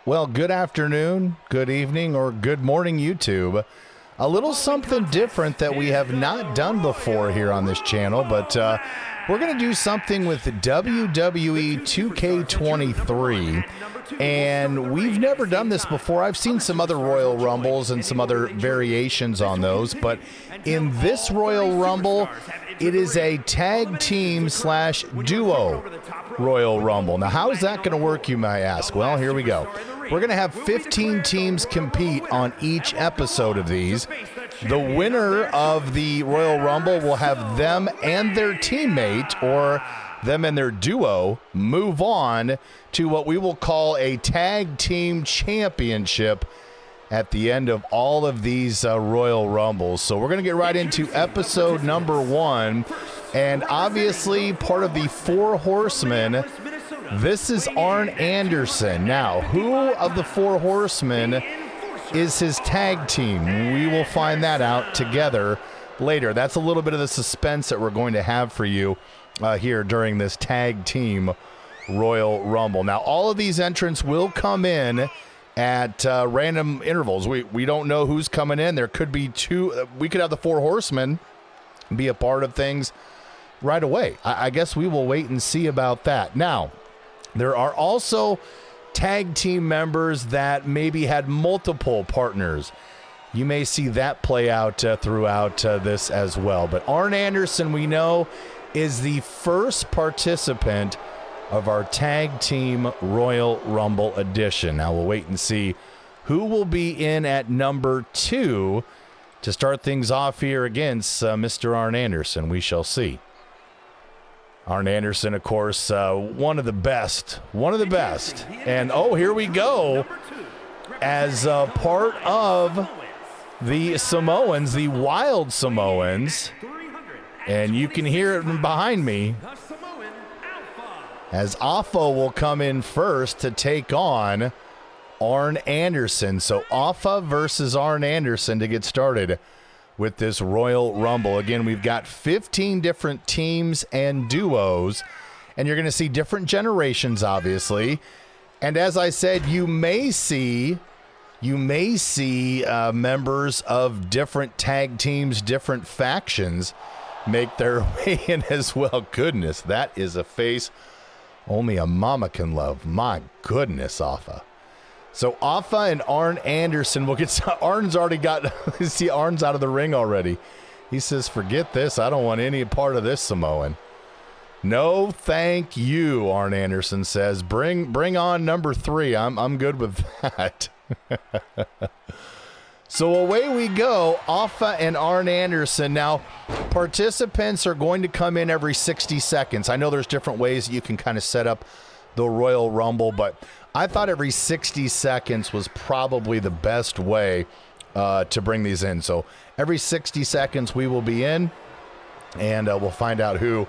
Well, good afternoon, good evening, or good morning, YouTube. A little something different that we have not done before here on this channel, but we're going to do something with the WWE2k23, and we've never done this before. I've seen some other Royal Rumbles and some other variations on those, but in this Royal Rumble, it is a tag team / duo Royal Rumble. Now, how is that going to work, you may ask? Well, here we go. We're going to have 15 teams compete on each episode of these. The winner of the Royal Rumble will have them and their teammate, or them and their duo, move on to what we will call a tag team championship at the end of all of these Royal Rumbles. So we're going to get right into episode number 1. And obviously, part of the Four Horsemen, this is Arn Anderson. Now, who of the Four Horsemen is his tag team? We will find that out together later. That's a little bit of the suspense that we're going to have for you here during this tag team Royal Rumble. Now, all of these entrants will come in at random intervals. We don't know who's coming in. There could be two. We could have the Four Horsemen be a part of things right away. I guess we will wait and see about that. Now, there are also tag team members that maybe had multiple partners. You may see that play out throughout this as well. But Arn Anderson, we know, is the first participant of our Tag Team Royal Rumble edition. Now, we'll wait and see who will be in at number 2 to start things off here against Mr. Arn Anderson. We shall see. Arn Anderson, of course, one of the best. And, oh, here we go. As part of the Samoans, the Wild Samoans, and you can hear it behind me, as Alpha will come in first to take on Arn Anderson. So Alpha versus Arn Anderson to get started with this Royal Rumble. Again, we've got 15 different teams and duos, and you're going to see different generations, obviously. And as I said, you may see members of different tag teams, different factions make their way in as well. Goodness, that is a face only a mama can love. My goodness, Alpha. So Alpha and Arn Anderson will get. Arn's already got. See, Arn's out of the ring already. He says, "Forget this. I don't want any part of this Samoan." No, thank you, Arn Anderson says. Bring on number 3. I'm good with that. So away we go, Alpha and Arn Anderson. Now, participants are going to come in every 60 seconds. I know there's different ways that you can kind of set up the Royal Rumble, but I thought every 60 seconds was probably the best way to bring these in. So every 60 seconds we will be in, and we'll find out who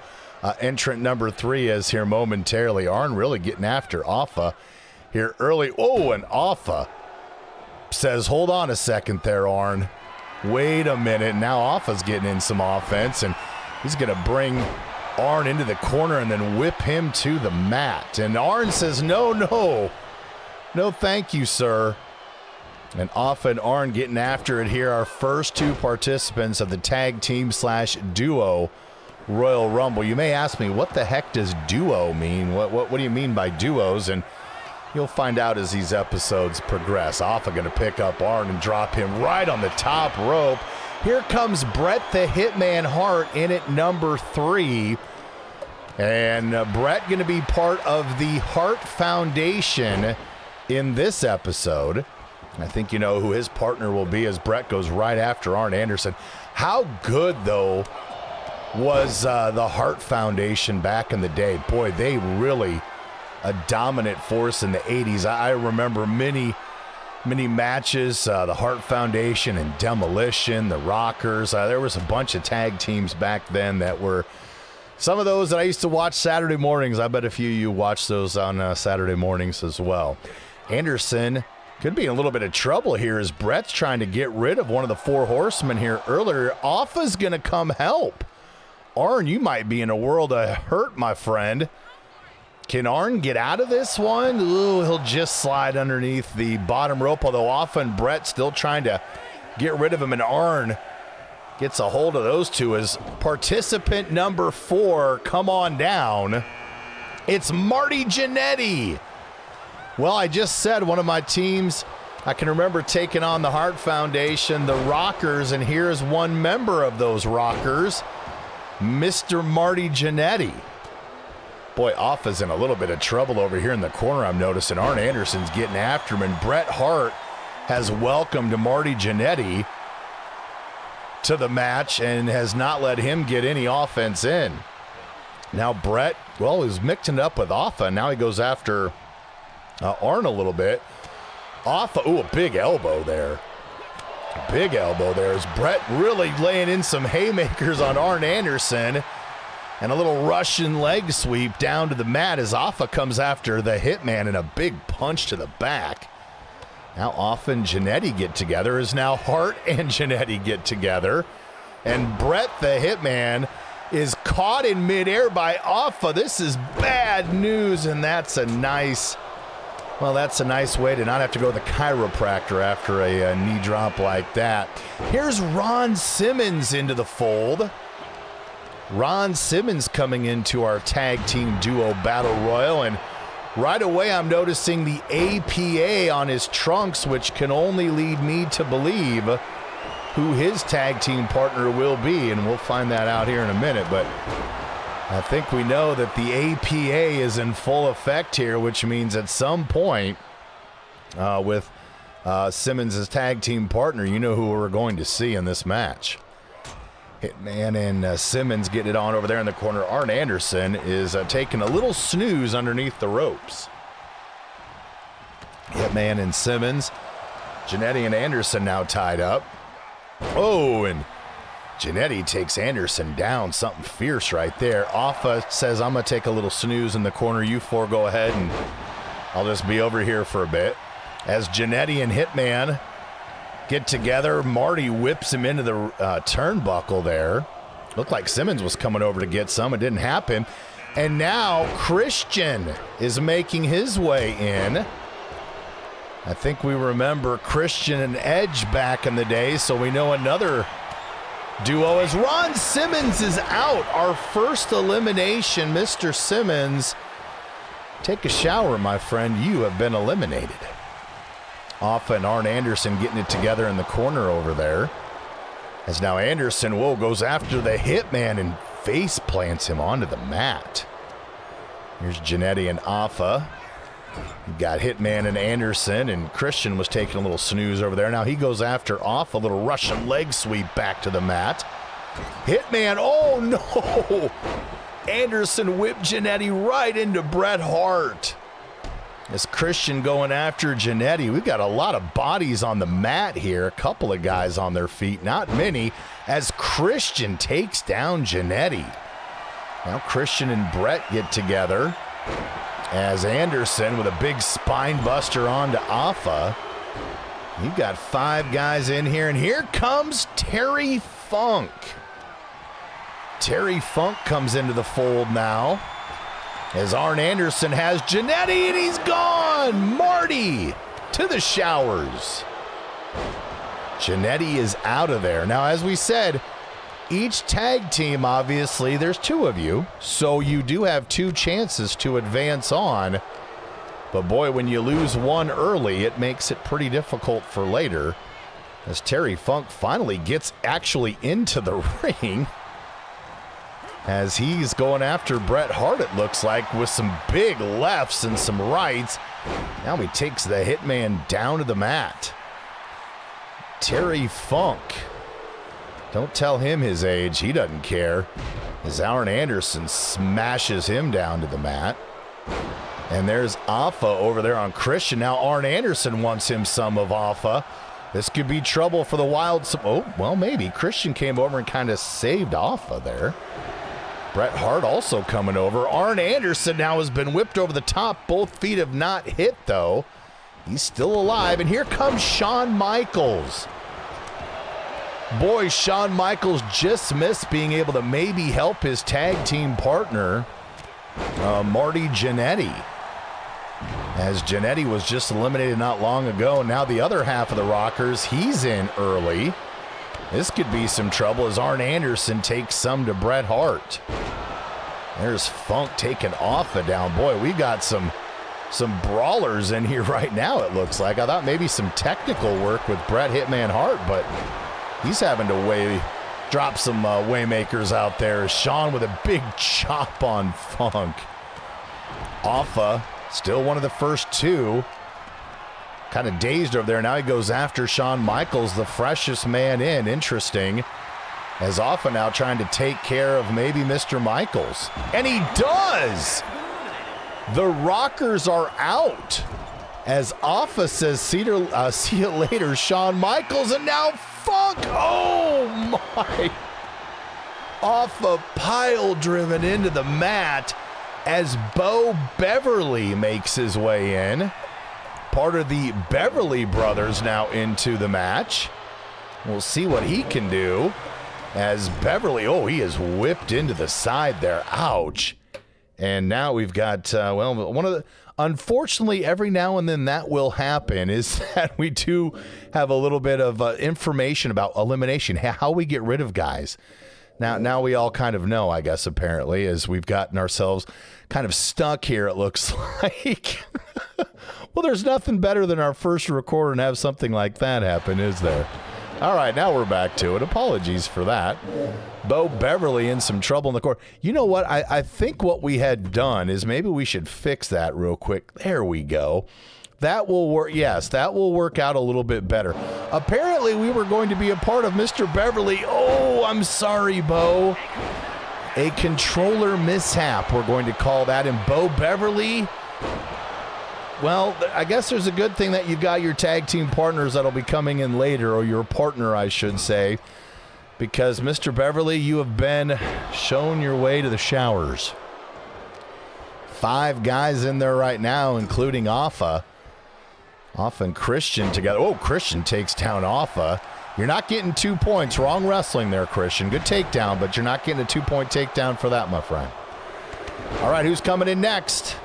entrant number 3 is here momentarily. Arn really getting after Alpha here early. Oh, and Alpha says, hold on a second there, Arn. Wait a minute. Now Alpha's getting in some offense, and he's going to bring Arn into the corner and then whip him to the mat. And Arn says, no, thank you, sir. And Alpha and Arn getting after it here. Our first 2 participants of the tag team / duo Royal Rumble. You may ask me, what the heck does duo mean? What do you mean by duos? And you'll find out as these episodes progress. Alpha going to pick up Arn and drop him right on the top rope. Here comes Bret the Hitman Hart in at number 3. And Bret going to be part of the Hart Foundation in this episode. I think you know who his partner will be as Bret goes right after Arn Anderson. How good, though, was the Hart Foundation back in the day? Boy, they really a dominant force in the 80s. I remember many matches, the Hart Foundation and Demolition, the Rockers. There was a bunch of tag teams back then that were some of those that I used to watch Saturday mornings. I bet a few of you watch those on Saturday mornings as well. Anderson could be in a little bit of trouble here as Bret's trying to get rid of one of the Four Horsemen here earlier. Alpha's going to come help. Arn, you might be in a world of hurt, my friend. Can Arn get out of this one? Ooh, he'll just slide underneath the bottom rope, although often Brett still trying to get rid of him, and Arn gets a hold of those two as participant number 4, come on down. It's Marty Jannetty. Well, I just said one of my teams, I can remember taking on the Hart Foundation, the Rockers, and here's one member of those Rockers, Mr. Marty Jannetty. Boy, Offa's in a little bit of trouble over here in the corner, I'm noticing. Arn Anderson's getting after him, and Bret Hart has welcomed Marty Jannetty to the match and has not let him get any offense in. Now Bret, well, he's mixing it up with Offa. Now he goes after Arn a little bit. Offa, ooh, a big elbow there. Big elbow there as Bret really laying in some haymakers on Arn Anderson. And a little Russian leg sweep down to the mat as Offa comes after the Hitman and a big punch to the back. Now Offa and Jannetty get together as now Hart and Jannetty get together. And Bret the Hitman is caught in midair by Offa. This is bad news, and that's a nice way to not have to go to the chiropractor after a knee drop like that. Here's Ron Simmons into the fold. Ron Simmons coming into our tag team duo battle royal, and right away I'm noticing the APA on his trunks, which can only lead me to believe who his tag team partner will be, and we'll find that out here in a minute. But I think we know that the APA is in full effect here, which means at some point with Simmons' tag team partner, you know who we're going to see in this match. Hitman and Simmons getting it on over there in the corner. Arn Anderson is taking a little snooze underneath the ropes. Hitman and Simmons. Jannetty and Anderson now tied up. Oh, and Jannetty takes Anderson down. Something fierce right there. Offa says, I'm going to take a little snooze in the corner. You four go ahead, and I'll just be over here for a bit. As Jannetty and Hitman get together, Marty whips him into the turnbuckle there. Looked like Simmons was coming over to get some. It didn't happen. And now Christian is making his way in. I think we remember Christian and Edge back in the day, so we know another duo as Ron Simmons is out. Our first elimination, Mr. Simmons. Take a shower, my friend. You have been eliminated. Offa and Arn Anderson getting it together in the corner over there. As now Anderson, goes after the Hitman and face plants him onto the mat. Here's Jannetty and Offa. You've got Hitman and Anderson, and Christian was taking a little snooze over there. Now he goes after Offa, a little Russian leg sweep back to the mat. Hitman, oh no! Anderson whipped Jannetty right into Bret Hart. As Christian going after Jannetty, we've got a lot of bodies on the mat here. A couple of guys on their feet, not many, as Christian takes down Jannetty. Now Christian and Bret get together as Anderson with a big spine buster onto Offa. You've got 5 guys in here, and here comes Terry Funk. Terry Funk comes into the fold now. As Arn Anderson has Jannetty, and he's gone! Marty to the showers. Jannetty is out of there. Now, as we said, each tag team, obviously, there's 2 of you, so you do have 2 chances to advance on. But boy, when you lose one early, it makes it pretty difficult for later. As Terry Funk finally gets actually into the ring, as he's going after Bret Hart, it looks like, with some big lefts and some rights. Now he takes the Hitman down to the mat. Terry Funk. Don't tell him his age. He doesn't care. As Arn Anderson smashes him down to the mat. And there's Offa over there on Christian. Now Arn Anderson wants him some of Offa. This could be trouble for the Wild. Oh, well, maybe. Christian came over and kind of saved Offa there. Bret Hart also coming over. Arn Anderson now has been whipped over the top. Both feet have not hit, though. He's still alive. And here comes Shawn Michaels. Boy, Shawn Michaels just missed being able to maybe help his tag team partner. Marty Jannetty. As Jannetty was just eliminated not long ago, now the other half of the Rockers, he's in early. This could be some trouble as Arn Anderson takes some to Bret Hart. There's Funk taking Offa down. Boy, we got some brawlers in here right now, it looks like. I thought maybe some technical work with Bret Hitman Hart, but he's having to drop some Waymakers out there. Shawn with a big chop on Funk. Offa, still one of the first two. Kind of dazed over there. Now he goes after Shawn Michaels, the freshest man in. Interesting. As Offa now trying to take care of maybe Mr. Michaels. And he does! The Rockers are out. As Offa says, see you later, Shawn Michaels. And now Funk! Oh my! Offa pile driven into the mat as Bo Beverly makes his way in. Part of the Beverly brothers now into the match. We'll see what he can do. As Beverly, he is whipped into the side there. Ouch. And now we've got, unfortunately, every now and then that will happen, is that we do have a little bit of information about elimination, how we get rid of guys. Now we all kind of know, I guess, apparently, as we've gotten ourselves kind of stuck here, it looks like. Well, there's nothing better than our first record and have something like that happen, is there? All right, now we're back to it. Apologies for that. Bo Beverly in some trouble in the corner. You know what? I think what we had done is maybe we should fix that real quick. There we go. That will work. Yes, that will work out a little bit better. Apparently, we were going to be a part of Mr. Beverly. Oh, I'm sorry, Bo. A controller mishap, we're going to call that. And Bo Beverly, well, I guess there's a good thing that you've got your tag team partners that'll be coming in later, or your partner, I should say, because Mr. Beverly, you have been shown your way to the showers. 5 guys in there right now, including Offa. Offa and Christian together. Oh, Christian takes down Offa. You're not getting 2 points. Wrong wrestling there, Christian. Good takedown, but you're not getting a 2-point takedown for that, my friend. All right, who's coming in next?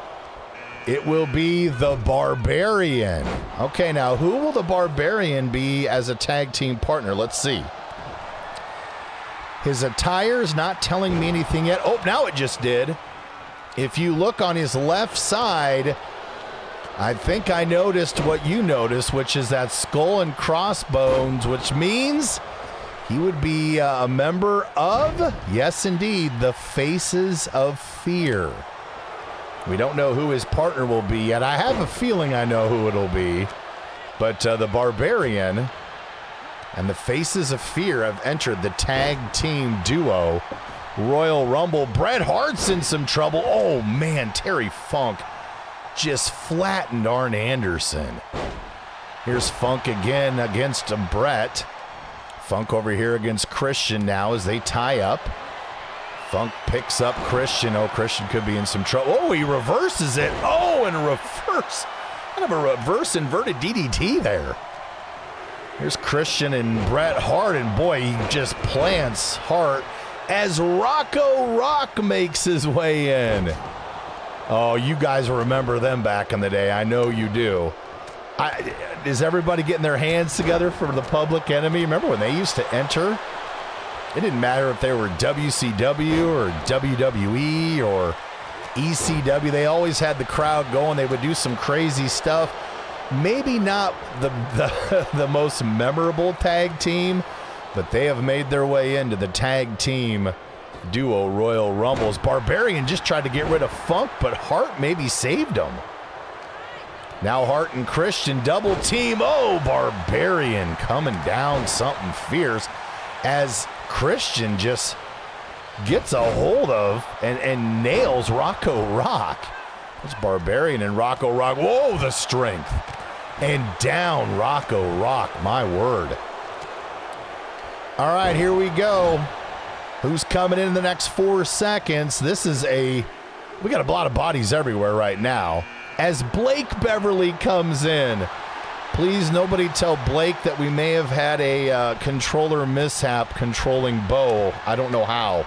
It will be the Barbarian. Okay, now who will the Barbarian be as a tag team partner? Let's see. His attire is not telling me anything yet. Oh, now it just did. If you look on his left side, I think I noticed what you noticed, which is that skull and crossbones, which means he would be a member of, yes, indeed, the Faces of Fear. We don't know who his partner will be yet. I have a feeling I know who it'll be. But the Barbarian and the Faces of Fear have entered the tag team duo Royal Rumble. Bret Hart's in some trouble. Oh, man, Terry Funk just flattened Arn Anderson. Here's Funk again against Bret. Funk over here against Christian now as they tie up. Funk picks up Christian. Oh, Christian could be in some trouble. Oh, he reverses it. Oh, and a reverse. Kind of a reverse inverted DDT there. Here's Christian and Bret Hart, and boy, he just plants Hart as Rocco Rock makes his way in. Oh, you guys remember them back in the day. I know you do. Is everybody getting their hands together for the Public Enemy? Remember when they used to enter? It didn't matter if they were WCW or WWE or ECW. They always had the crowd going. They would do some crazy stuff. Maybe not the most memorable tag team, but they have made their way into the tag team duo Royal Rumbles. Barbarian just tried to get rid of Funk, but Hart maybe saved him. Now Hart and Christian double team. Oh, Barbarian coming down something fierce as Christian just gets a hold of and nails Rocco Rock. It's Barbarian and Rocco Rock. Whoa, the strength. And down Rocco Rock, my word. All right, here we go. Who's coming in the next 4 seconds? We got a lot of bodies everywhere right now. As Blake Beverly comes in. Please, nobody tell Blake that we may have had a controller mishap controlling Bo. I don't know how.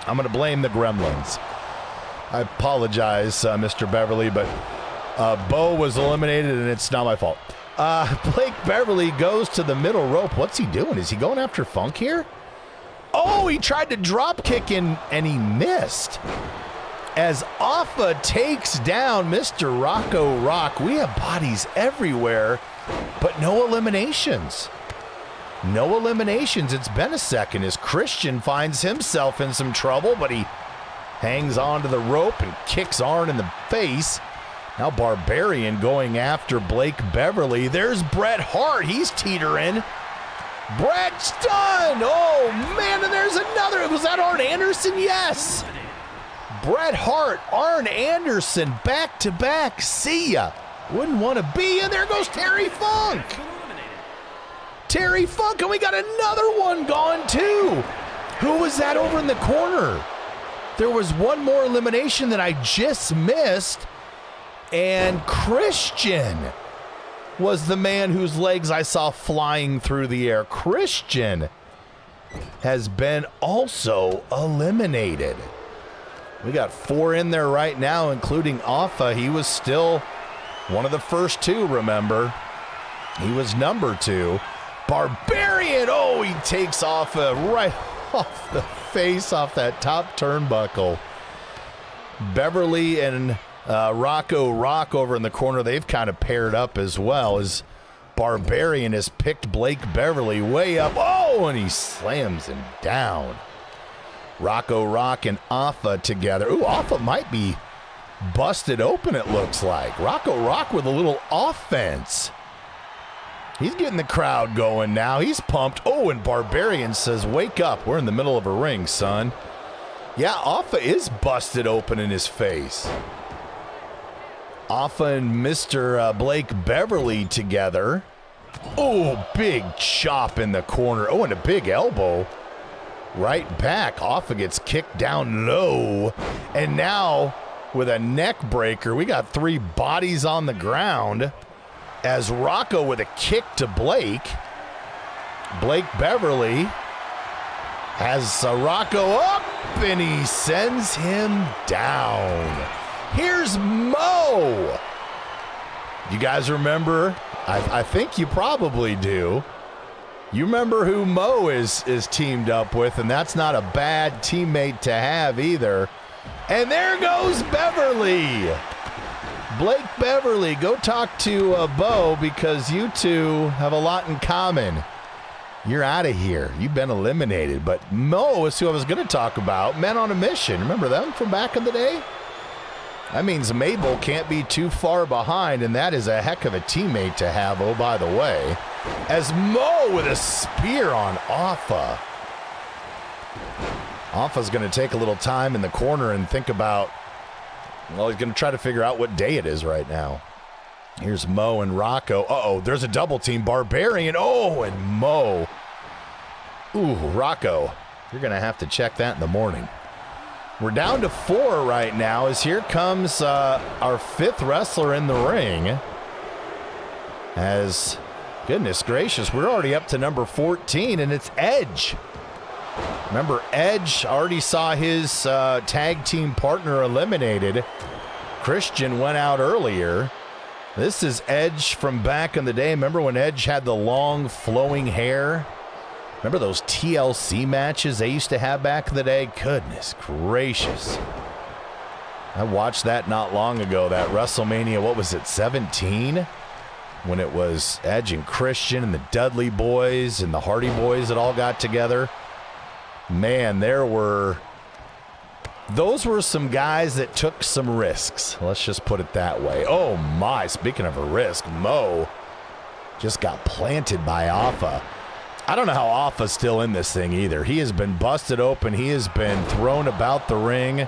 I'm going to blame the Gremlins. I apologize, Mr. Beverly, but Bo was eliminated, and it's not my fault. Blake Beverly goes to the middle rope. What's he doing? Is he going after Funk here? Oh, he tried to drop kick in, and he missed. As Alpha takes down Mr. Rocco Rock. We have bodies everywhere, but no eliminations. No eliminations. It's been a second as Christian finds himself in some trouble, but he hangs onto the rope and kicks Arn in the face. Now Barbarian going after Blake Beverly. There's Bret Hart. He's teetering. Bret's done. Oh, man, and there's another. Was that Arn Anderson? Yes. Bret Hart, Arn Anderson, back-to-back. See ya. Wouldn't want to be. And there goes Terry Funk. Terry Funk, and we got another one gone, too. Who was that over in the corner? There was one more elimination that I just missed. And Christian was the man whose legs I saw flying through the air. Christian has been also eliminated. We got 4 in there right now, including Alpha. He was still one of the first 2, remember. He was number 2. Barbarian, oh, he takes Alpha right off the face, off that top turnbuckle. Beverly and Rocco Rock over in the corner, they've kind of paired up as well as Barbarian has picked Blake Beverly way up. Oh, and he slams him down. Rocco Rock and Alpha together. Ooh, Alpha might be busted open, it looks like. Rocco Rock with a little offense. He's getting the crowd going now. He's pumped. Oh, and Barbarian says, wake up. We're in the middle of a ring, son. Yeah, Alpha is busted open in his face. Alpha and Mr. Blake Beverly together. Oh, big chop in the corner. Oh, and a big elbow right back. Alpha gets kicked down low. And now with a neck breaker, we got 3 bodies on the ground as Rocco with a kick to Blake. Blake Beverly has Rocco up, and he sends him down. Here's Mo. You guys remember? I think you probably do. You remember who Mo is teamed up with, and that's not a bad teammate to have either. And there goes Beverly. Blake Beverly, go talk to Bo because you two have a lot in common. You're out of here. You've been eliminated. But Mo is who I was going to talk about. Men on a Mission. Remember them from back in the day? That means Mabel can't be too far behind, and that is a heck of a teammate to have, oh, by the way. As Mo with a spear on Alpha. Alpha's going to take a little time in the corner and think about, well, he's going to try to figure out what day it is right now. Here's Mo and Rocco. Uh-oh, there's a double team. Barbarian. Oh, and Mo. Ooh, Rocco, you're going to have to check that in the morning. We're down to 4 right now as here comes our 5th wrestler in the ring. As, goodness gracious, we're already up to number 14, and it's Edge. Remember, Edge already saw his tag team partner eliminated. Christian went out earlier. This is Edge from back in the day. Remember when Edge had the long flowing hair? Remember those TLC matches they used to have back in the day? Goodness gracious. I watched that not long ago, that WrestleMania, what was it, 17? When it was Edge and Christian and the Dudley Boys and the Hardy Boys that all got together. Man, those were some guys that took some risks. Let's just put it that way. Oh my, speaking of a risk, Mo just got planted by Alpha. I don't know how Alpha's still in this thing either. He has been busted open. He has been thrown about the ring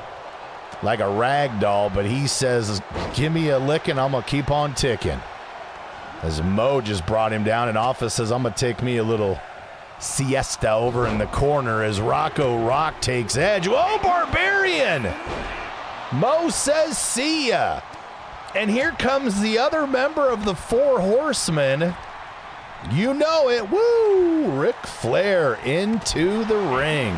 like a rag doll, but he says, give me a licking, I'm going to keep on ticking. As Mo just brought him down, and Alpha says, I'm going to take me a little siesta over in the corner as Rocco Rock takes Edge. Whoa, Barbarian! Mo says, see ya. And here comes the other member of the 4 Horsemen. You know it. Woo! Ric Flair into the ring.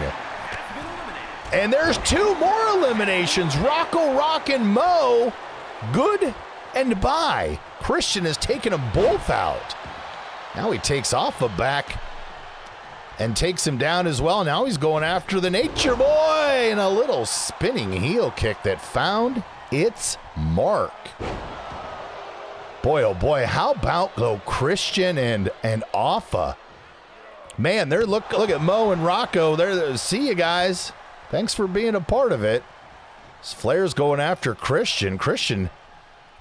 And there's 2 more eliminations. Rocco, Rock, and Mo. Good and bye. Christian has taken them both out. Now he takes Alpha back and takes him down as well. Now he's going after the Nature Boy, and a little spinning heel kick that found its mark. Boy, oh boy, how about though Christian and Alpha? Man, they're look at Mo and Rocco. They're see you guys. Thanks for being a part of it. Flair's going after Christian. Christian,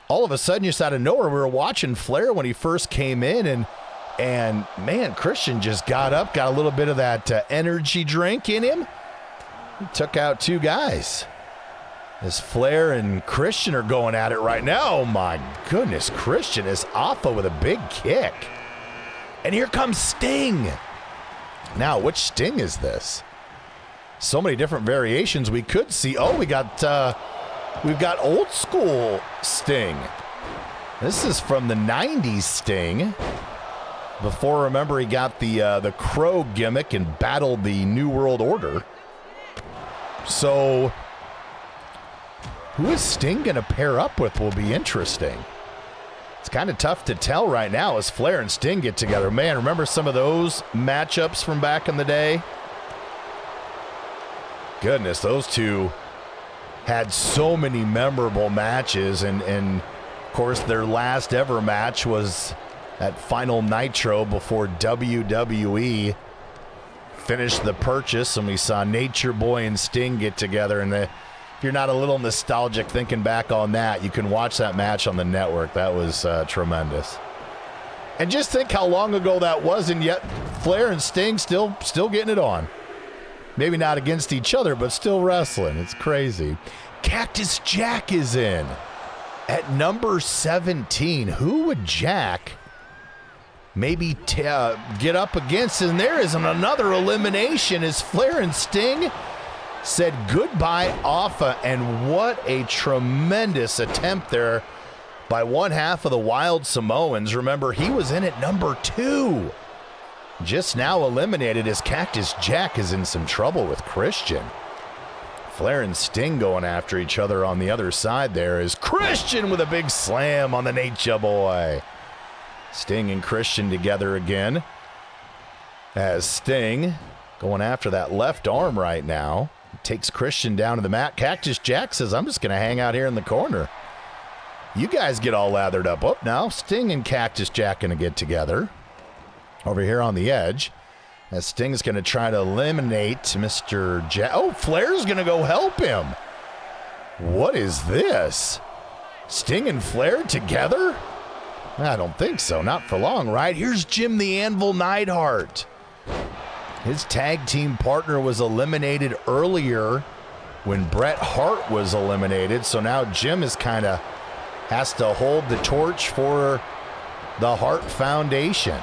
all of a sudden, just out of nowhere, we were watching Flair when he first came in, and man, Christian just got up, got a little bit of that energy drink in him. He took out 2 guys. As Flair and Christian are going at it right now. Oh my goodness, Christian is Alpha with a big kick. And here comes Sting. Now, which Sting is this? So many different variations we could see. Oh, we've got old school Sting. This is from the 90s Sting. Before, remember, he got the Crow gimmick and battled the New World Order. So, who is Sting going to pair up with will be interesting. It's kind of tough to tell right now as Flair and Sting get together. Man, remember some of those matchups from back in the day? Goodness, those two had so many memorable matches, and of course their last ever match was that final Nitro before WWE finished the purchase, and we saw Nature Boy and Sting get together. And if you're not a little nostalgic thinking back on that, you can watch that match on the network. That was tremendous. And just think how long ago that was, and yet Flair and Sting still getting it on. Maybe not against each other, but still wrestling. It's crazy. Cactus Jack is in at number 17. Who would Jack maybe get up against? And there is another elimination as Flair and Sting said goodbye Alpha. And what a tremendous attempt there by one half of the Wild Samoans. Remember, he was in at number 2. Just now eliminated as Cactus Jack is in some trouble with Christian. Flair and Sting going after each other on the other side there is Christian with a big slam on the Nature Boy. Sting and Christian together again. As Sting going after that left arm right now. Takes Christian down to the mat. Cactus Jack says, I'm just going to hang out here in the corner. You guys get all lathered up. Oh, now Sting and Cactus Jack going to get together. Over here on the edge, as Sting's going to try to eliminate Mr. Jack. Oh, Flair's going to go help him. What is this? Sting and Flair together? I don't think so. Not for long, right? Here's Jim the Anvil Neidhart. His tag team partner was eliminated earlier when Bret Hart was eliminated. So now Jim is kind of has to hold the torch for the Hart Foundation.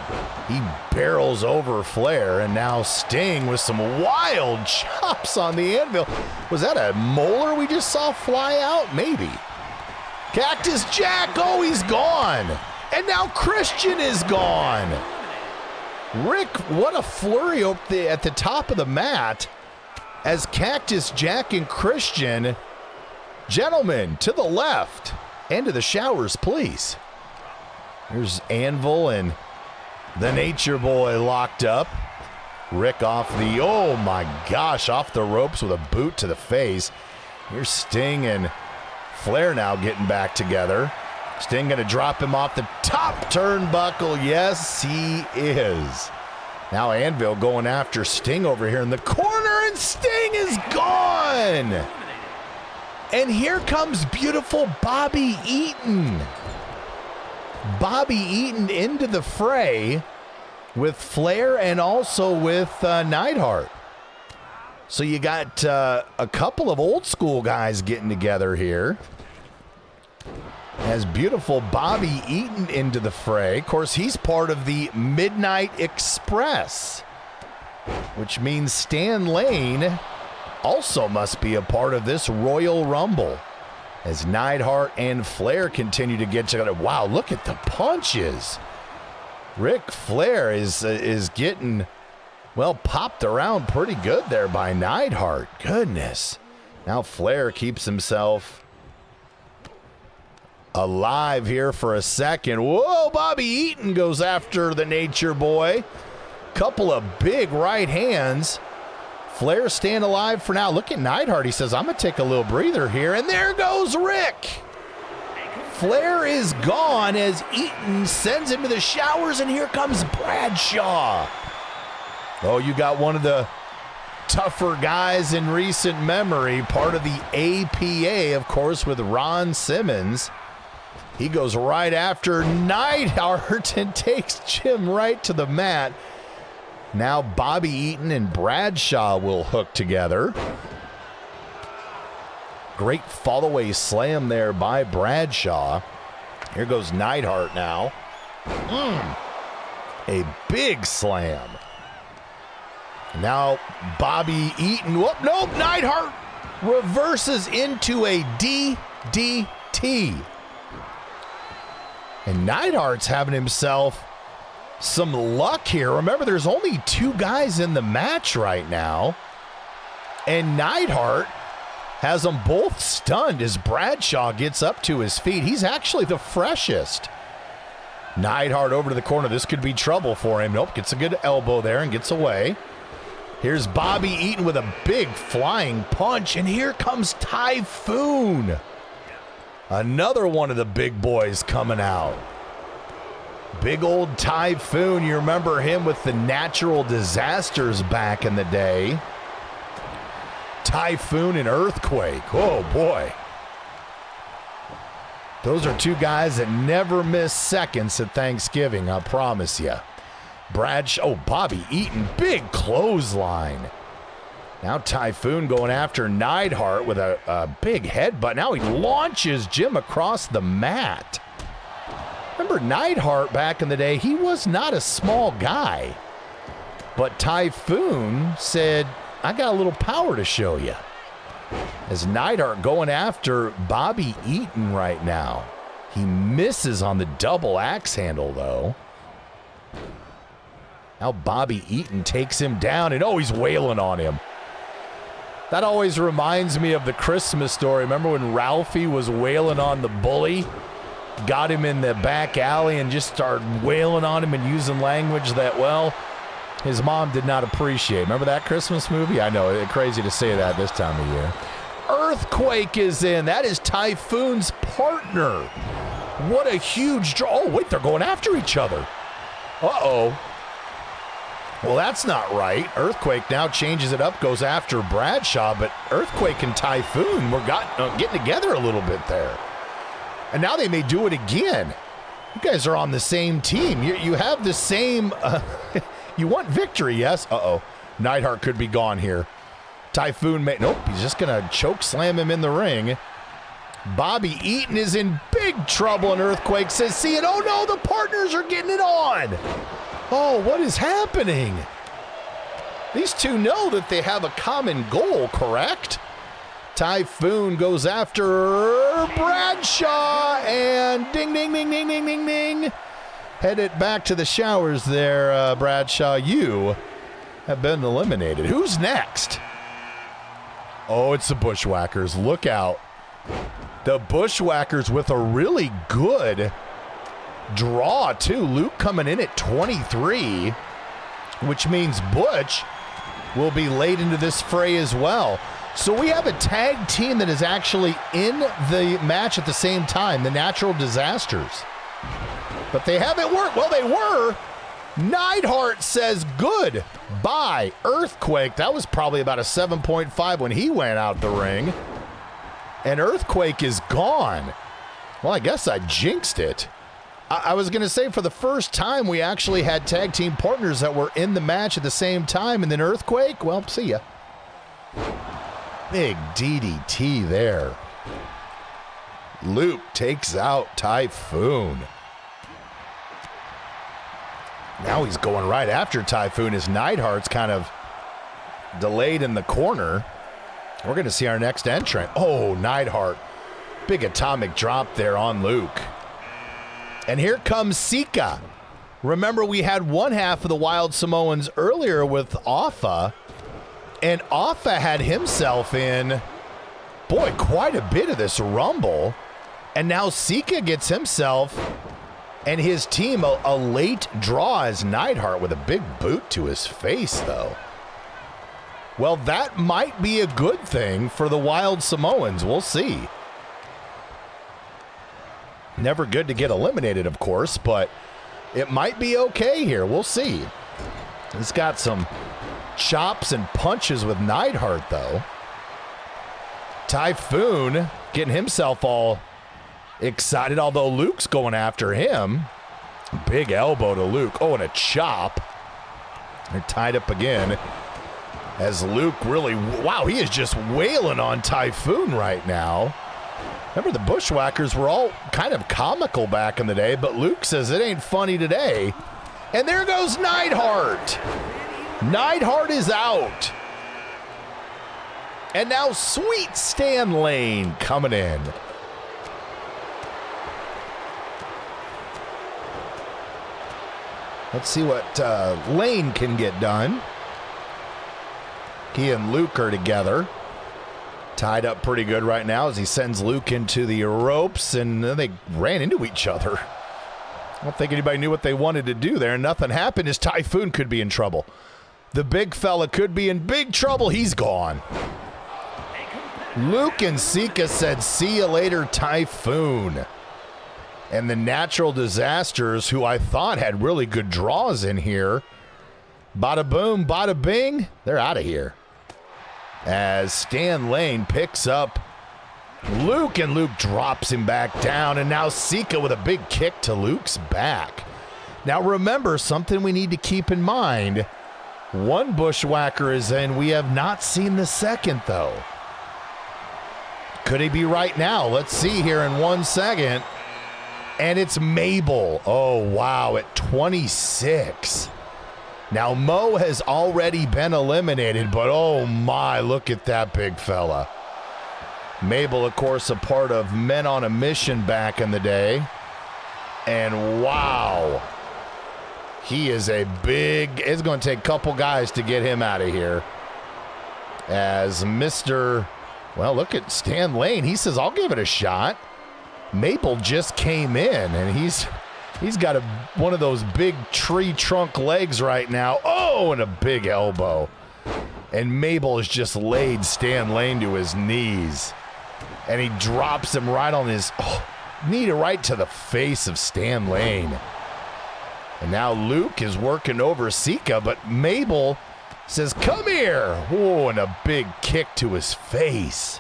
He barrels over Flair, and now Sting with some wild chops on the anvil. Was that a molar we just saw fly out? Maybe. Cactus Jack, oh, he's gone. And now Christian is gone. Rick, what a flurry at the top of the mat as Cactus Jack and Christian. Gentlemen, to the left and to the showers, please. Here's Anvil and the Nature Boy locked up. Rick off the, oh my gosh, off the ropes with a boot to the face. Here's Sting and Flair now getting back together. Sting going to drop him off the top turnbuckle. Yes, he is. Now Anvil going after Sting over here in the corner, and Sting is gone. And here comes beautiful Bobby Eaton. Bobby Eaton into the fray with Flair and also with Neidhart. So you got a couple of old school guys getting together here. As beautiful Bobby Eaton into the fray. Of course, he's part of the Midnight Express, which means Stan Lane also must be a part of this Royal Rumble. As Neidhart and Flair continue to get together. Wow, look at the punches. Ric Flair is getting Well, popped around pretty good there by Neidhart. Goodness. Now Flair keeps himself alive here for a second. Whoa, Bobby Eaton goes after the Nature Boy. Couple of big right hands. Flair staying alive for now. Look at Neidhart. He says, I'm going to take a little breather here. And there goes Rick. Flair is gone as Eaton sends him to the showers, and here comes Bradshaw. Oh, you got one of the tougher guys in recent memory, part of the APA, of course, with Ron Simmons. He goes right after Neidhart and takes Jim right to the mat. Now Bobby Eaton and Bradshaw will hook together. Great fall-away slam there by Bradshaw. Here goes Neidhart now. A big slam. Now Bobby Eaton. Whoop, nope, Neidhart reverses into a DDT. And Neidhart's having himself some luck here. Remember, there's only 2 guys in the match right now. And Neidhart has them both stunned as Bradshaw gets up to his feet. He's actually the freshest. Neidhart over to the corner. This could be trouble for him. Nope, gets a good elbow there and gets away. Here's Bobby Eaton with a big flying punch. And here comes Typhoon. Another one of the big boys coming out. Big old Typhoon. You remember him with the Natural Disasters back in the day. Typhoon and Earthquake. Oh, boy. Those are 2 guys that never miss seconds at Thanksgiving, I promise you. Bradshaw, Bobby Eaton, big clothesline. Now Typhoon going after Neidhart with a big headbutt. Now he launches Jim across the mat. Remember Neidhart back in the day, he was not a small guy. But Typhoon said, I got a little power to show you. As Neidhart going after Bobby Eaton right now. He misses on the double axe handle, though. Now Bobby Eaton takes him down, and oh, he's wailing on him. That always reminds me of the Christmas Story. Remember when Ralphie was wailing on the bully? Got him in the back alley and just started wailing on him and using language that, well, his mom did not appreciate. Remember that Christmas movie? I know, it's crazy to say that this time of year. Earthquake is in. That is Typhoon's partner. What a huge draw. Oh, wait, they're going after each other. Uh-oh. Well, that's not right. Earthquake now changes it up, goes after Bradshaw, but Earthquake and Typhoon were getting together a little bit there. And now they may do it again. You guys are on the same team. You have the same... you want victory, yes? Uh-oh. Neidhart could be gone here. Typhoon may... Nope, he's just going to choke slam him in the ring. Bobby Eaton is in big trouble, and Earthquake says, see it? Oh, no, the partners are getting it on. Oh, what is happening? These 2 know that they have a common goal, correct? Typhoon goes after Bradshaw, and ding, ding, ding, ding, ding, ding, ding. Headed back to the showers there, Bradshaw. You have been eliminated. Who's next? Oh, it's the Bushwhackers. Look out. The Bushwhackers with a really good draw, too. Luke coming in at 23, which means Butch will be late into this fray as well. So we have a tag team that is actually in the match at the same time, the Natural Disasters. But they haven't worked. Well, they were. Neidhart says goodbye. Earthquake, that was probably about a 7.5 when he went out the ring. And Earthquake is gone. Well, I guess I jinxed it. I was going to say, for the first time, we actually had tag team partners that were in the match at the same time, and then Earthquake, well, see ya. Big DDT there. Luke takes out Typhoon. Now he's going right after Typhoon as Neidhart's kind of delayed in the corner. We're going to see our next entrant. Oh, Neidhart. Big atomic drop there on Luke. And here comes Sika. Remember, we had one half of the Wild Samoans earlier with Afa, and Afa had himself in, boy, quite a bit of this Rumble. And now Sika gets himself and his team a late draw as Neidhart with a big boot to his face, though. Well, that might be a good thing for the Wild Samoans. We'll see. Never good to get eliminated, of course, but it might be okay here. We'll see. He's got some chops and punches with Neidhart, though. Typhoon getting himself all excited, although Luke's going after him. Big elbow to Luke. Oh, and a chop. They're tied up again as Luke really, wow, he is just wailing on Typhoon right now. Remember, the Bushwhackers were all kind of comical back in the day, but Luke says it ain't funny today. And there goes Neidhart. Neidhart is out. And now Sweet Stan Lane coming in. Let's see what Lane can get done. He and Luke are together. Tied up pretty good right now as he sends Luke into the ropes, and they ran into each other. I don't think anybody knew what they wanted to do there. Nothing happened as Typhoon could be in trouble. The big fella could be in big trouble. He's gone. Luke and Sika said, see you later, Typhoon. And the Natural Disasters, who I thought had really good draws in here, bada boom, bada bing, they're out of here. As Stan Lane picks up Luke, and Luke drops him back down, and now Sika with a big kick to Luke's back. Now remember, something we need to keep in mind, one Bushwhacker is in. We have not seen the second, though. Could he be right now? Let's see here in 1 second. And it's Mabel. Oh, wow, at 26. Now, Mo has already been eliminated, but oh my, look at that big fella. Mabel, of course, a part of Men on a Mission back in the day. And wow, he is a big, it's going to take a couple guys to get him out of here. As Mr., well, look at Stan Lane. He says, I'll give it a shot. Mabel just came in, and he's got one of those big tree trunk legs right now. Oh, and a big elbow. And Mabel has just laid Stan Lane to his knees. And he drops him right on his knee right to the face of Stan Lane. And now Luke is working over Sika, but Mabel says, come here. Oh, and a big kick to his face.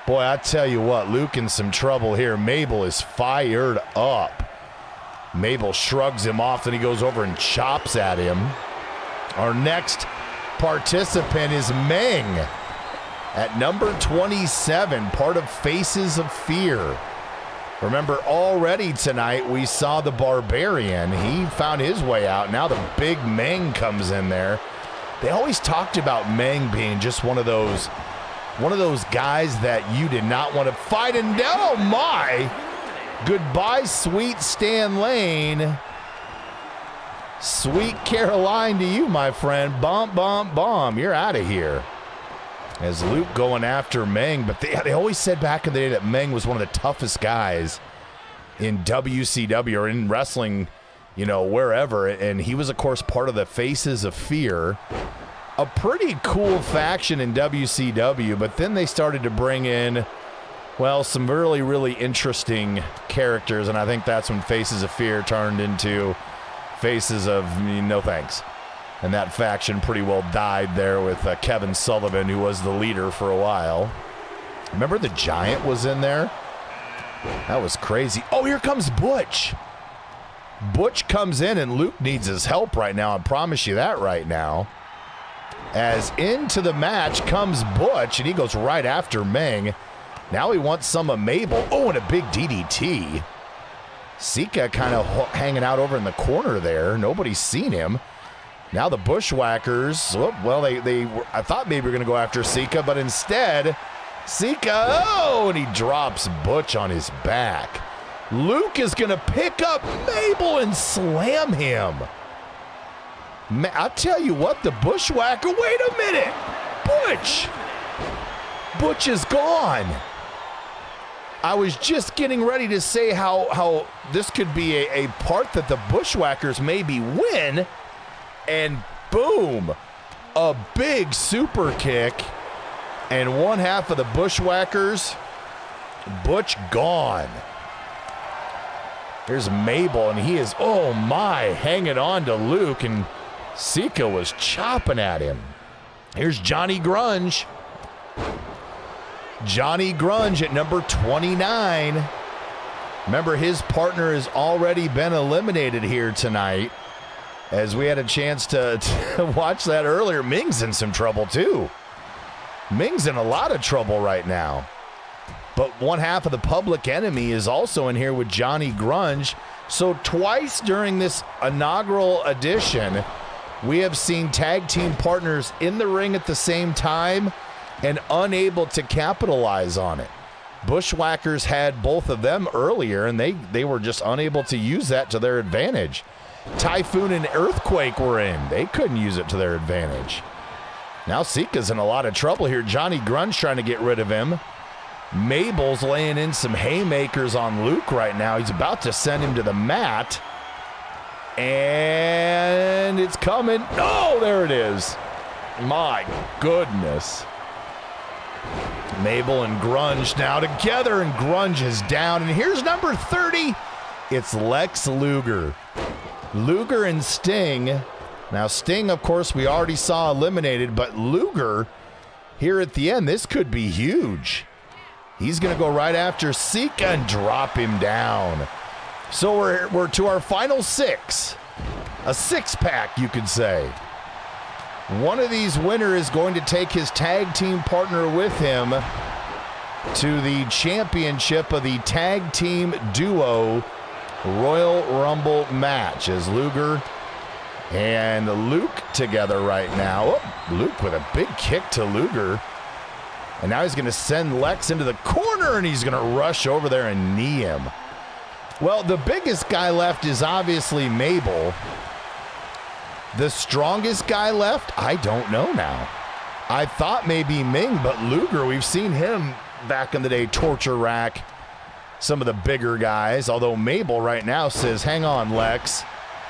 Boy, I tell you what, Luke in some trouble here. Mabel is fired up. Mabel shrugs him off, then he goes over and chops at him. Our next participant is Meng at number 27, part of Faces of Fear. Remember, already tonight we saw the Barbarian. He found his way out. Now the big Meng comes in there. They always talked about Meng being just one of those guys that you did not want to fight. And oh my, goodbye, Sweet Stan Lane. Sweet Caroline to you, my friend. Bomb, bomb, bomb. You're out of here. As Luke going after Meng, but they always said back in the day that Meng was one of the toughest guys in WCW or in wrestling, you know, wherever. And he was, of course, part of the Faces of Fear. A pretty cool faction in WCW, but then they started to bring in, well, some really, really interesting characters, and I think that's when Faces of Fear turned into Faces of No Thanks. And that faction pretty well died there with Kevin Sullivan, who was the leader for a while. Remember the Giant was in there? That was crazy. Oh, here comes Butch. Butch comes in, and Luke needs his help right now. I promise you that right now. As into the match comes Butch, and he goes right after Meng. Now he wants some of Mabel. Oh, and a big DDT. Sika kind of hanging out over in the corner there. Nobody's seen him. Now the Bushwhackers, well, I thought maybe we were going to go after Sika, but instead, Sika, oh, and he drops Butch on his back. Luke is going to pick up Mabel and slam him. I'll tell you what, the Bushwhacker, wait a minute. Butch is gone. I was just getting ready to say how this could be a part that the Bushwhackers maybe win, and boom, a big super kick, and one half of the Bushwhackers, Butch gone. Here's Mabel, and he is, oh my, hanging on to Luke, and Sika was chopping at him. Here's Johnny Grunge. Johnny Grunge at number 29. Remember, his partner has already been eliminated here tonight, as we had a chance to watch that earlier. Ming's in some trouble too. Ming's in a lot of trouble right now. But one half of the Public Enemy is also in here with Johnny Grunge. So twice during this inaugural edition, we have seen tag team partners in the ring at the same time and unable to capitalize on it. Bushwhackers had both of them earlier, and they were just unable to use that to their advantage. Typhoon and Earthquake were in. They couldn't use it to their advantage. Now Sika's in a lot of trouble here. Johnny Grunge trying to get rid of him. Mabel's laying in some haymakers on Luke right now. He's about to send him to the mat. And it's coming. Oh, there it is. My goodness. Mabel and Grunge now together, and Grunge is down. And here's number 30. It's Lex Luger. Luger and Sting. Now, Sting, of course, we already saw eliminated, but Luger here at the end, this could be huge. He's going to go right after Sika and drop him down. So we're to our final six. A six-pack, you could say. One of these winners is going to take his tag team partner with him to the championship of the tag team duo Royal Rumble match, as Luger and Luke together right now. Oh, Luke with a big kick to Luger. And now he's going to send Lex into the corner, and he's going to rush over there and knee him. Well, the biggest guy left is obviously Mabel. The strongest guy left, I don't know now. I thought maybe Ming, but Luger, we've seen him back in the day torture rack some of the bigger guys, although Mabel right now says, hang on, Lex.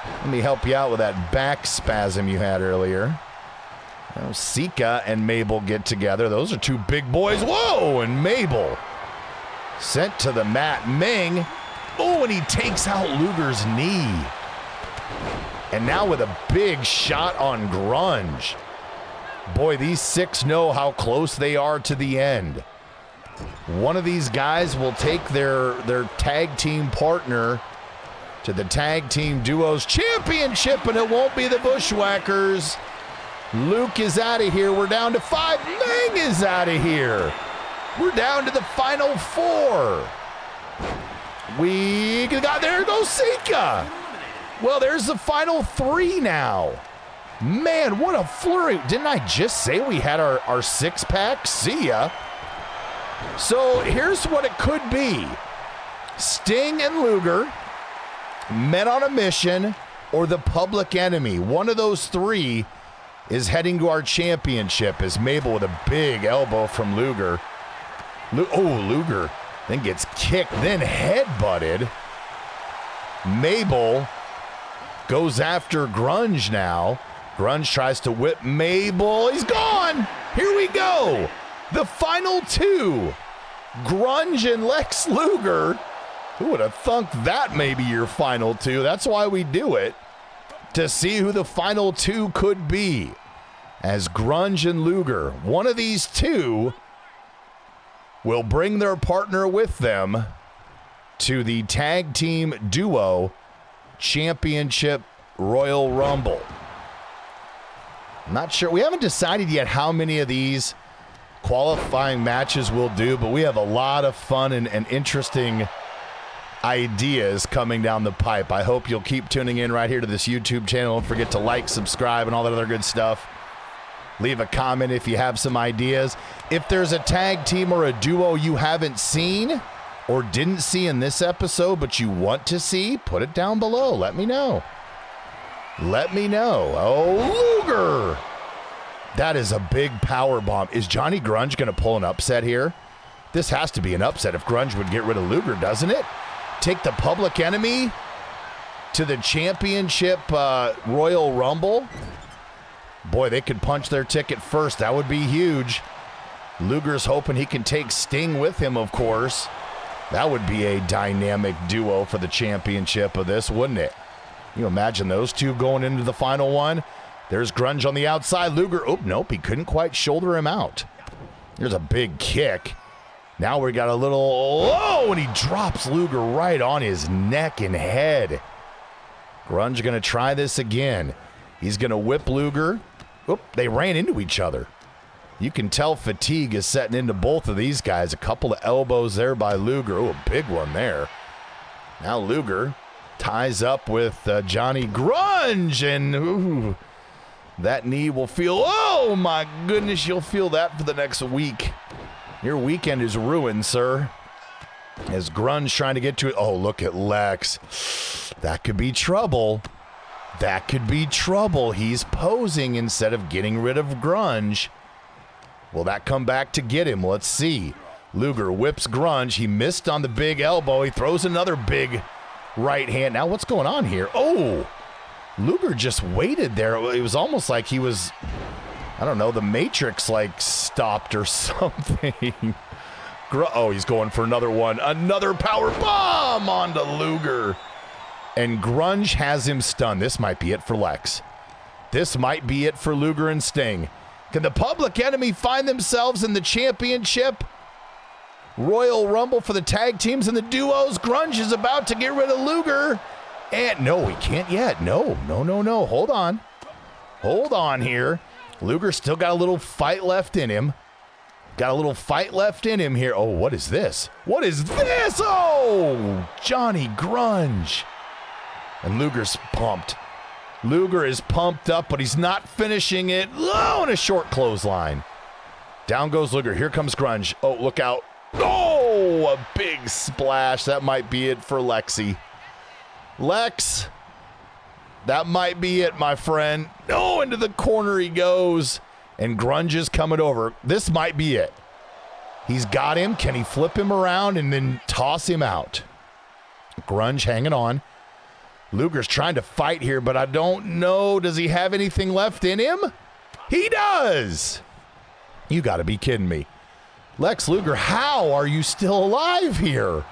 Let me help you out with that back spasm you had earlier. Now, Sika and Mabel get together. Those are two big boys. Whoa, and Mabel sent to the mat. Ming, oh, and he takes out Luger's knee. And now with a big shot on Grunge. Boy, these six know how close they are to the end. One of these guys will take their tag team partner to the Tag Team Duos Championship, and it won't be the Bushwhackers. Luke is out of here. We're down to 5. Ming is out of here. We're down to the final 4. We got, there goes Sika. Well, there's the final 3 now. Man, what a flurry. Didn't I just say we had our 6-pack? See ya. So here's what it could be. Sting and Luger, Men on a Mission, or the Public Enemy. One of those 3 is heading to our championship, as Mabel with a big elbow from Luger. Luger then gets kicked, then headbutted. Mabel goes after Grunge now. Grunge tries to whip Mabel. He's gone. Here we go. The final 2. Grunge and Lex Luger. Who would have thunk that may be your final 2? That's why we do it, to see who the final 2 could be. As Grunge and Luger, one of these 2 will bring their partner with them to the Tag Team Duo Championship Royal Rumble. I'm not sure. We haven't decided yet how many of these qualifying matches we'll do, but we have a lot of fun and interesting ideas coming down the pipe. I hope you'll keep tuning in right here to this YouTube channel. Don't forget to like, subscribe, and all that other good stuff. Leave a comment if you have some ideas. If there's a tag team or a duo you haven't seen or didn't see in this episode, but you want to see, put it down below. Let me know. Let me know. Oh, Luger. That is a big power bomb. Is Johnny Grunge going to pull an upset here? This has to be an upset if Grunge would get rid of Luger, doesn't it? Take the Public Enemy to the championship Royal Rumble. Boy, they could punch their ticket first. That would be huge. Luger's hoping he can take Sting with him, of course. That would be a dynamic duo for the championship of this, wouldn't it? You imagine those two going into the final one. There's Grunge on the outside. Luger, oh, nope, he couldn't quite shoulder him out. There's a big kick. Now we got a little, oh, and he drops Luger right on his neck and head. Grunge going to try this again. He's going to whip Luger. Oop, they ran into each other. You can tell fatigue is setting into both of these guys. A couple of elbows there by Luger. Oh, a big one there. Now Luger ties up with Johnny Grunge, and ooh, that knee will feel, oh my goodness, you'll feel that for the next week. Your weekend is ruined, sir. As Grunge trying to get to it. Oh, look at Lex. That could be trouble. That could be trouble. He's posing instead of getting rid of Grunge. Will that come back to get him? Let's see. Luger whips Grunge. He missed on the big elbow. He throws another big right hand. Now what's going on here? Oh, Luger just waited there. It was almost like he was, I don't know, the Matrix like stopped or something. Oh, he's going for another one. Another power bomb onto Luger. And Grunge has him stunned. This might be it for Lex. This might be it for Luger and Sting. Can the Public Enemy find themselves in the championship Royal Rumble for the tag teams and the duos? Grunge is about to get rid of Luger. And no, he can't yet. No. Hold on. Hold on here. Luger still got a little fight left in him. Got a little fight left in him here. Oh, what is this? What is this? Oh, Johnny Grunge. And Luger's pumped. Luger is pumped up, but he's not finishing it. Oh, and a short clothesline. Down goes Luger. Here comes Grunge. Oh, look out. Oh, a big splash. That might be it for Lexi. Lex, that might be it, my friend. Oh, into the corner he goes. And Grunge is coming over. This might be it. He's got him. Can he flip him around and then toss him out? Grunge hanging on. Luger's trying to fight here, but I don't know. Does he have anything left in him? He does. You got to be kidding me. Lex Luger, how are you still alive here?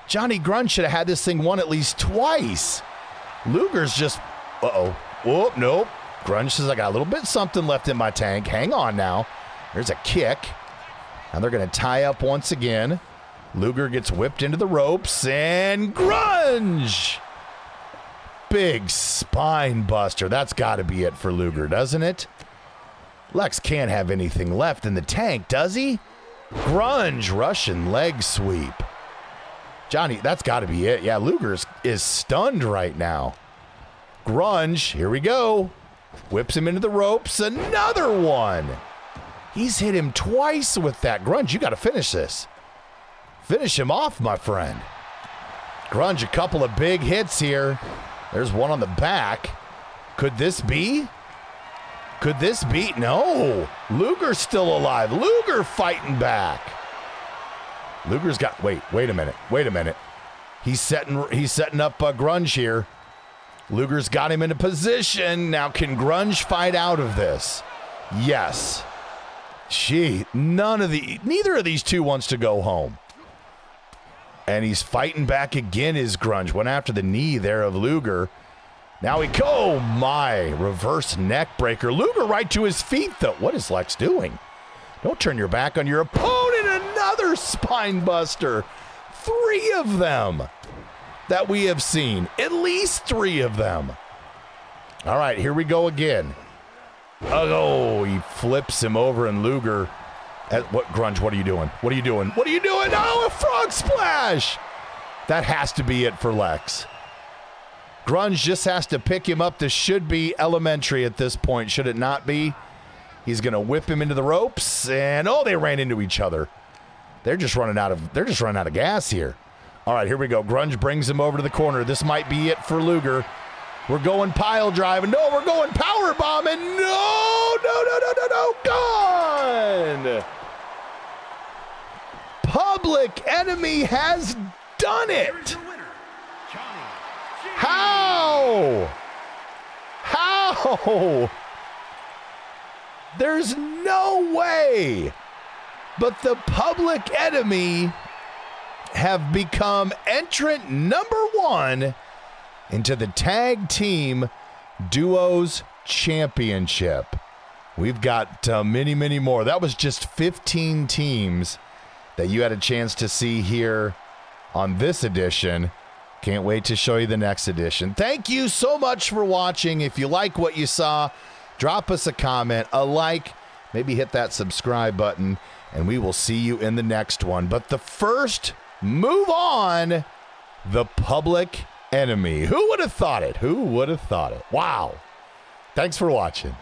Johnny Grunge should have had this thing won at least twice. Luger's just, uh-oh. Oh, nope. Grunge says, I got a little bit something left in my tank. Hang on now. There's a kick. Now they're going to tie up once again. Luger gets whipped into the ropes, and Grunge! Big spine buster. That's got to be it for Luger, doesn't it? Lex can't have anything left in the tank, does he? Grunge, Russian leg sweep. Johnny, that's got to be it. Yeah, Luger is stunned right now. Grunge, here we go. Whips him into the ropes. Another one. He's hit him twice with that. Grunge, you got to finish this. Finish him off, my friend. Grunge, a couple of big hits here. There's one on the back. Could this be? Could this be? No. Luger's still alive. Luger fighting back. Luger's got, wait a minute. He's setting up Grunge here. Luger's got him in a position. Now can Grunge fight out of this? Yes. Neither of these two wants to go home. And he's fighting back again as Grunge went after the knee there of Luger. Now oh my, reverse neck breaker. Luger right to his feet though. What is Lex doing? Don't turn your back on your opponent. Another spine buster. 3 of them that we have seen. At least 3 of them. All right, here we go again. Oh, he flips him over, and Luger. What, Grunge, what are you doing? What are you doing? What are you doing? Oh, a frog splash! That has to be it for Lex. Grunge just has to pick him up. This should be elementary at this point, should it not be? He's going to whip him into the ropes, and oh, they ran into each other. They're just running out of gas here. All right, here we go. Grunge brings him over to the corner. This might be it for Luger. We're going pile driving. No, we're going power bombing. No, gone. Public Enemy has done it. How? There's no way. But the Public Enemy have become entrant number 1 into the Tag Team Duos Championship. We've got many, many more. That was just 15 teams that you had a chance to see here on this edition. Can't wait to show you the next edition. Thank you so much for watching. If you like what you saw, drop us a comment, a like, maybe hit that subscribe button, and we will see you in the next one. But the first, move on, the Public Enemy. Who would have thought it? Who would have thought it? Wow. Thanks for watching.